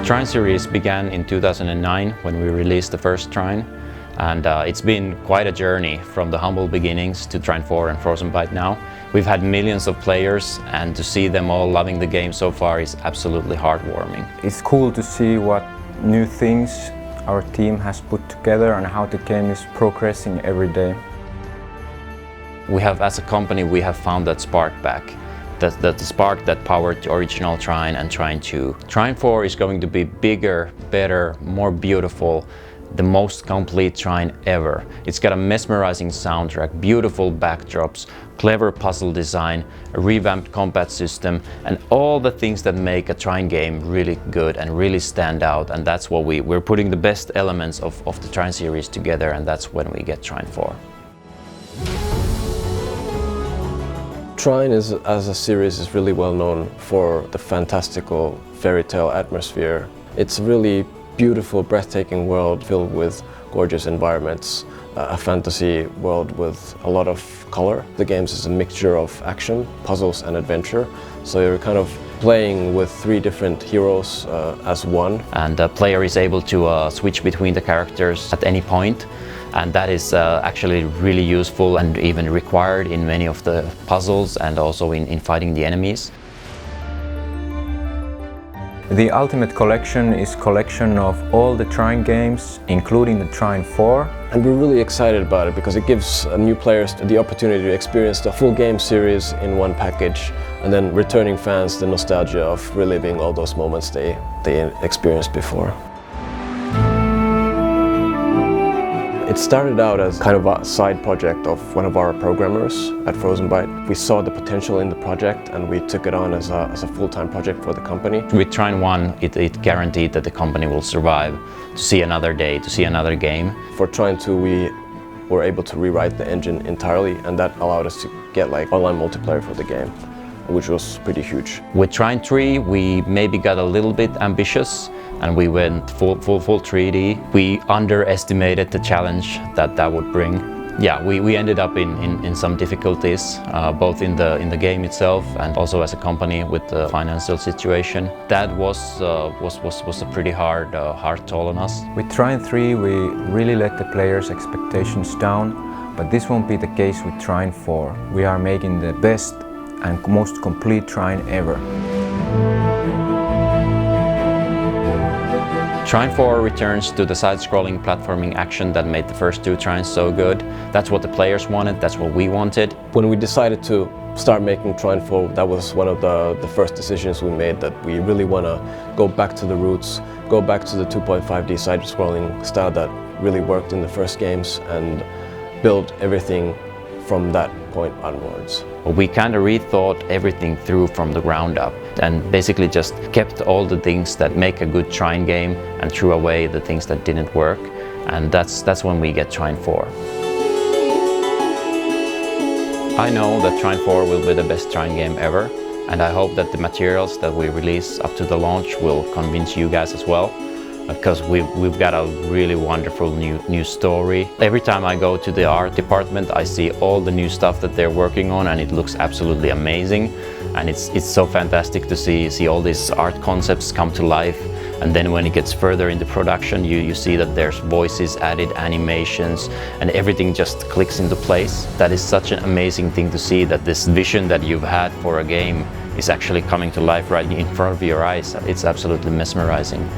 Trine series began in 2009 when we released the first Trine, and it's been quite a journey from the humble beginnings to Trine 4 and Frozenbyte now. We've had millions of players, and to see them all loving the game so far is absolutely heartwarming. It's cool to see what new things our team has put together and how the game is progressing every day. We have, as a company, we have found that spark back. The spark that powered the original Trine and Trine 2. Trine 4 is going to be bigger, better, more beautiful, the most complete Trine ever. It's got a mesmerizing soundtrack, beautiful backdrops, clever puzzle design, a revamped combat system, and all the things that make a Trine game really good and really stand out. And that's what we're putting the best elements of the Trine series together, and that's when we get Trine 4. Trine as a series is really well known for the fantastical fairy tale atmosphere. It's a really beautiful, breathtaking world filled with gorgeous environments, a fantasy world with a lot of color. The game is a mixture of action, puzzles and adventure, so you're kind of playing with three different heroes as one. And the player is able to switch between the characters at any point. And that is actually really useful and even required in many of the puzzles and also in fighting the enemies. The Ultimate Collection is a collection of all the Trine games, including the Trine 4. And we're really excited about it because it gives new players the opportunity to experience the full game series in one package, and then returning fans the nostalgia of reliving all those moments they experienced before. It started out as kind of a side project of one of our programmers at Frozenbyte. We saw the potential in the project and we took it on as a full-time project for the company. With Trine 1, it guaranteed that the company will survive to see another day, to see another game. For Trine 2, we were able to rewrite the engine entirely, and that allowed us to get online multiplayer for the game, which was pretty huge. With Trine 3, we maybe got a little bit ambitious and we went full 3D. We underestimated the challenge that would bring. Yeah, we ended up in some difficulties, both in the game itself and also as a company with the financial situation. That was a pretty hard toll on us. With Trine 3, we really let the players' expectations down, but this won't be the case with Trine 4. We are making the best and most complete Trine ever. Trine 4 returns to the side-scrolling platforming action that made the first two Trines so good. That's what the players wanted, that's what we wanted. When we decided to start making Trine 4, that was one of the first decisions we made, that we really want to go back to the roots, go back to the 2.5D side-scrolling style that really worked in the first games, and build everything from that point onwards. We kind of rethought everything through from the ground up and basically just kept all the things that make a good Trine game and threw away the things that didn't work, and that's when we get Trine 4. I know that Trine 4 will be the best Trine game ever, and I hope that the materials that we release up to the launch will convince you guys as well, because we've got a really wonderful new story. Every time I go to the art department, I see all the new stuff that they're working on, and it looks absolutely amazing. And it's so fantastic to see all these art concepts come to life. And then when it gets further into production, you see that there's voices added, animations, and everything just clicks into place. That is such an amazing thing to see, that this vision that you've had for a game is actually coming to life right in front of your eyes. It's absolutely mesmerizing.